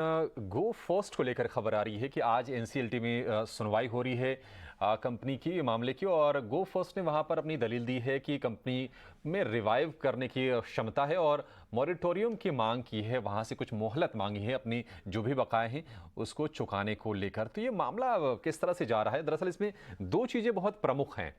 गो first को लेकर खबर आ रही है कि आज एनसीएलटी में सुनवाई हो रही है कंपनी की मामले की। और गो फर्स्ट ने वहां पर अपनी दलील दी है कि कंपनी में रिवाइव करने की क्षमता है और मॉरिटोरियम की मांग की है, वहां से कुछ मोहलत मांगी है अपनी जो भी बकाए हैं उसको चुकाने को लेकर। तो ये मामला किस तरह से जा रहा है? दरअसल इसमें दो चीजें बहुत प्रमुख हैं।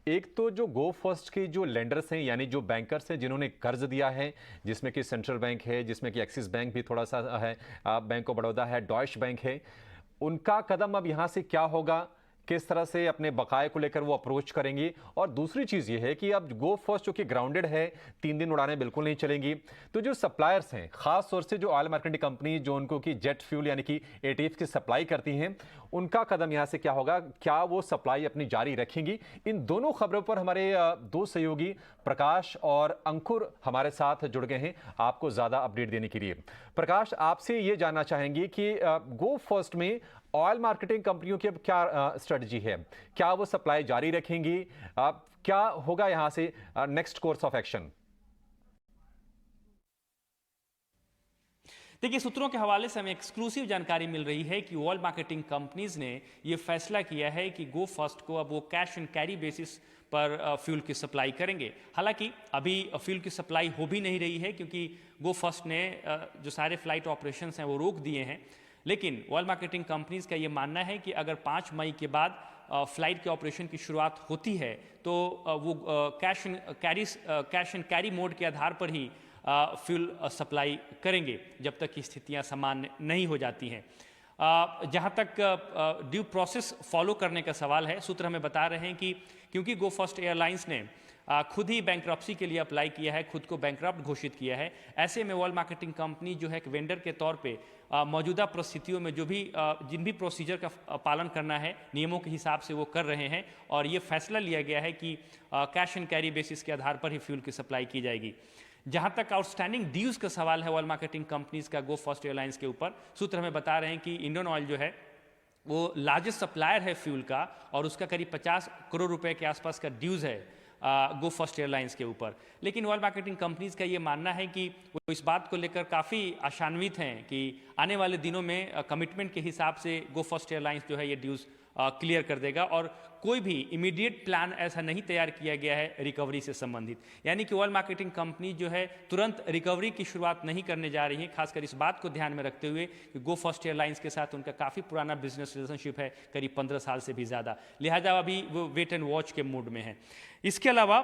एक तो जो गो फर्स्ट के जो लेंडर्स हैं यानी जो बैंकर्स हैं जिन्होंने कर्ज दिया है, जिसमें कि सेंट्रल बैंक है, जिसमें कि एक्सिस बैंक भी थोड़ा सा है, बैंक ऑफ बड़ौदा है, डॉइश बैंक है, उनका कदम अब यहां से क्या होगा, किस तरह से अपने बकाए को लेकर वो अप्रोच करेंगी। और दूसरी चीज ये है कि अब गो फर्स्ट जो कि ग्राउंडेड है, 3 दिन उड़ानें बिल्कुल नहीं चलेंगी। तो जो सप्लायर्स हैं, खास तौर से जो ऑयल मार्केटिंग कंपनी जो उनको की जेट फ्यूल यानी कि एटीएफ की सप्लाई करती हैं, उनका कदम यहां से क्या होगा, क्या वो सप्लाई अपनी जारी रखेंगी? इन दोनों खबरों पर हमारे दो सहयोगी प्रकाश और अंकुर हमारे साथ जुड़ गए हैं आपको ज्यादा अपडेट देने के लिए। प्रकाश, आपसे ये जानना चाहेंगे कि गो फर्स्ट में ऑयल मार्केटिंग कंपनियों की अब क्या स्ट्रेटजी है? क्या वो सप्लाई जारी रखेंगी? क्या होगा यहां से नेक्स्ट कोर्स ऑफ एक्शन? देखिए, सूत्रों के हवाले से हमें एक्सक्लूसिव जानकारी मिल रही है कि ऑयल मार्केटिंग कंपनीज ने यह फैसला किया है कि गो फर्स्ट को अब वो कैश एंड कैरी बेसिस पर फ्यूल की सप्लाई करेंगे। हालांकि अभी फ्यूल की सप्लाई हो भी नहीं रही है क्योंकि गो फर्स्ट ने जो सारे फ्लाइट ऑपरेशंस हैं वो रोक दिए हैं। लेकिन ऑयल मार्केटिंग कंपनीज का ये मानना है कि अगर 5 मई के बाद फ्लाइट के ऑपरेशन की शुरुआत होती है तो वो कैश एंड कैरी मोड के आधार पर ही फ्यूल सप्लाई करेंगे जब तक की स्थितियां सामान्य नहीं हो जाती हैं। जहां तक ड्यू प्रोसेस फॉलो करने का सवाल है, सूत्र हमें बता रहे हैं कि क्योंकि गो फर्स्ट एयरलाइंस ने खुद ही बैंक्रप्सी के लिए अप्लाई किया है, खुद को बैंक्रप्ट घोषित किया है, ऐसे में ऑयल मार्केटिंग कंपनी जो है एक वेंडर के तौर पे मौजूदा परिस्थितियों में जो भी जिन भी प्रोसीजर का पालन करना है नियमों के हिसाब से वो कर रहे हैं। और ये फैसला लिया गया है कि कैश एंड कैरी बेसिस के आधार पर ही फ्यूल की सप्लाई की जाएगी। जहां तक आउटस्टैंडिंग ड्यूज का सवाल है ऑयल मार्केटिंग कंपनीज का गो फर्स्ट एयरलाइंस के ऊपर, सूत्र हमें बता रहे हैं कि इंडियन ऑयल जो है वो लार्जेस्ट सप्लायर है फ्यूल का और उसका करीब 50 करोड़ रुपए के आसपास का ड्यूज है गो फर्स्ट एयरलाइंस के ऊपर। लेकिन ऑयल मार्केटिंग कंपनीज का ये मानना है कि वो इस बात को लेकर काफ़ी आशान्वित हैं कि आने वाले दिनों में कमिटमेंट के हिसाब से गो फर्स्ट एयरलाइंस जो है ये ड्यूज क्लियर कर देगा और कोई भी इमीडिएट प्लान ऐसा नहीं तैयार किया गया है रिकवरी से संबंधित। यानी कि ऑयल मार्केटिंग कंपनी जो है तुरंत रिकवरी की शुरुआत नहीं करने जा रही है, खासकर इस बात को ध्यान में रखते हुए कि गो फर्स्ट एयरलाइंस के साथ उनका काफ़ी पुराना बिजनेस रिलेशनशिप है, करीब 15 साल से भी ज़्यादा, लिहाजा अभी वो वेट एंड वॉच के मूड में है। इसके अलावा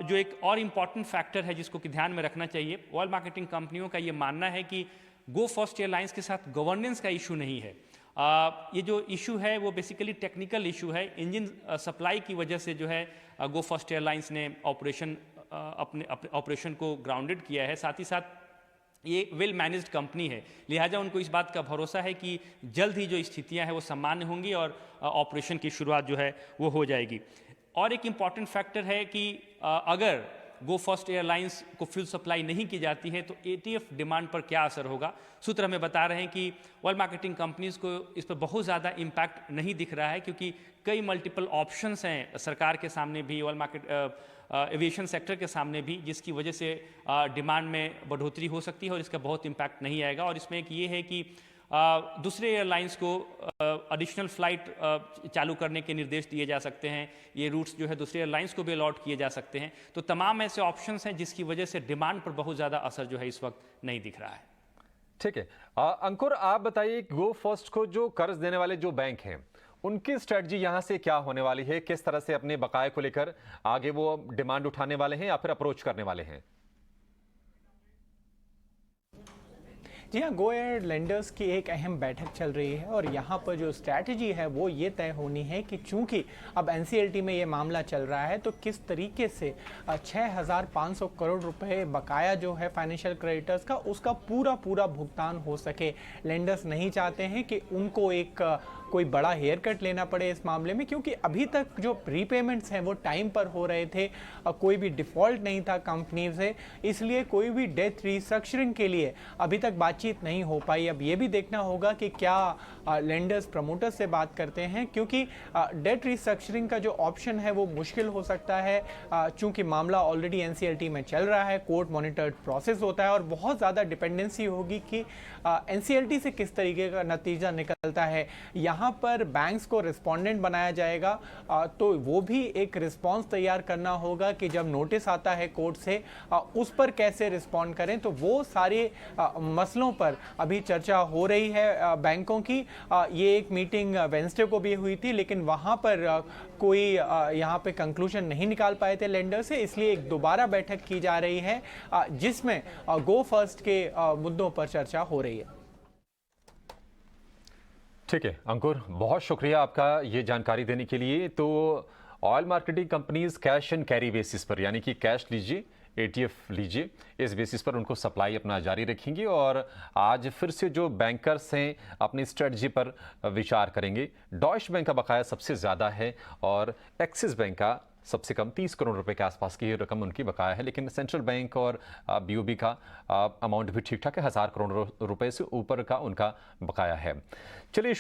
जो एक और इम्पॉर्टेंट फैक्टर है जिसको कि ध्यान में रखना चाहिए, ऑयल मार्केटिंग कंपनियों का ये मानना है कि गो फर्स्ट एयरलाइंस के साथ गवर्नेंस का इशू नहीं है। ये जो इशू है वो बेसिकली टेक्निकल इशू है। इंजन सप्लाई की वजह से जो है गो फर्स्ट एयरलाइंस ने अपने ऑपरेशन को ग्राउंडेड किया है। साथ ही साथ ये वेल मैनेज्ड कंपनी है, लिहाजा उनको इस बात का भरोसा है कि जल्द ही जो स्थितियां हैं वो सामान्य होंगी और ऑपरेशन की शुरुआत जो है वो हो जाएगी। और एक इम्पॉर्टेंट फैक्टर है कि अगर गो फर्स्ट एयरलाइंस को फ्यूल सप्लाई नहीं की जाती है तो एटीएफ डिमांड पर क्या असर होगा। सूत्र हमें बता रहे हैं कि ऑयल मार्केटिंग कंपनीज को इस पर बहुत ज़्यादा इम्पैक्ट नहीं दिख रहा है क्योंकि कई मल्टीपल ऑप्शंस हैं सरकार के सामने भी, ऑयल मार्केट एविएशन सेक्टर के सामने भी, जिसकी वजह से डिमांड में बढ़ोतरी हो सकती है और इसका बहुत इम्पैक्ट नहीं आएगा। और इसमें एक ये है कि दूसरे एयरलाइंस को एडिशनल फ्लाइट चालू करने के निर्देश दिए जा सकते हैं, ये रूट्स जो है दूसरे एयरलाइंस को भी अलॉट किए जा सकते हैं। तो तमाम ऐसे ऑप्शंस हैं जिसकी वजह से डिमांड पर बहुत ज़्यादा असर जो है इस वक्त नहीं दिख रहा है। ठीक है, अंकुर आप बताइए, गो फर्स्ट को जो कर्ज देने वाले जो बैंक हैं उनकी स्ट्रेटजी यहां से क्या होने वाली है? किस तरह से अपने बकाए को लेकर आगे वो डिमांड उठाने वाले हैं या फिर अप्रोच करने वाले हैं? जी हाँ, गो एयर लेंडर्स की एक अहम बैठक चल रही है और यहाँ पर जो स्ट्रैटेजी है वो ये तय होनी है कि चूंकि अब एनसीएलटी में ये मामला चल रहा है तो किस तरीके से 6,500 करोड़ रुपए बकाया जो है फाइनेंशियल क्रेडिटर्स का उसका पूरा भुगतान हो सके। लेंडर्स नहीं चाहते हैं कि उनको एक कोई बड़ा हेयर कट लेना पड़े इस मामले में, क्योंकि अभी तक जो प्रीपेमेंट्स हैं वो टाइम पर हो रहे थे, कोई भी डिफ़ॉल्ट नहीं था कंपनी से, इसलिए कोई भी डेथ रिस्ट्रक्चरिंग के लिए अभी तक बातचीत बातचीत नहीं हो पाई। अब ये भी देखना होगा कि क्या लेंडर्स प्रमोटर्स से बात करते हैं, क्योंकि डेट रिस्ट्रक्चरिंग का जो ऑप्शन है वो मुश्किल हो सकता है, चूंकि मामला ऑलरेडी एनसीएलटी में चल रहा है, कोर्ट मॉनिटर्ड प्रोसेस होता है और बहुत ज़्यादा डिपेंडेंसी होगी कि एनसीएलटी से किस तरीके का नतीजा निकलता है। यहाँ पर बैंक्स को रिस्पोंडेंट बनाया जाएगा, तो वो भी एक रिस्पॉन्स तैयार करना होगा कि जब नोटिस आता है कोर्ट से उस पर कैसे रिस्पॉन्ड करें। तो वो सारे मसलों पर अभी चर्चा हो रही है बैंकों की। ये एक मीटिंग वेंसडे को भी हुई थी, लेकिन वहाँ पर कोई यहाँ पे कंक्लूजन नहीं निकाल पाए थे लेंडर से, इसलिए एक दोबारा बैठक की जा रही है जिसमें गो फर्स्ट के मुद्दों पर चर्चा हो रही है। ठीक है अंकुर, बहुत शुक्रिया आपका ये जानकारी देने के लिए। तो oil marketing companies cash and carry basis पर, यानी कि कैश लीजिए, एटीएफ लीजिए, इस बेसिस पर उनको सप्लाई अपना जारी रखेंगे और आज फिर से जो बैंकर्स हैं अपनी स्ट्रेटजी पर विचार करेंगे। डॉइश बैंक का बकाया सबसे ज़्यादा है और एक्सिस बैंक का सबसे कम 30 करोड़ रुपए के आसपास की रकम उनकी बकाया है, लेकिन सेंट्रल बैंक और बीओबी का अमाउंट भी ठीक ठाक है, 1000 करोड़ रुपए से ऊपर का उनका बकाया है। चलिए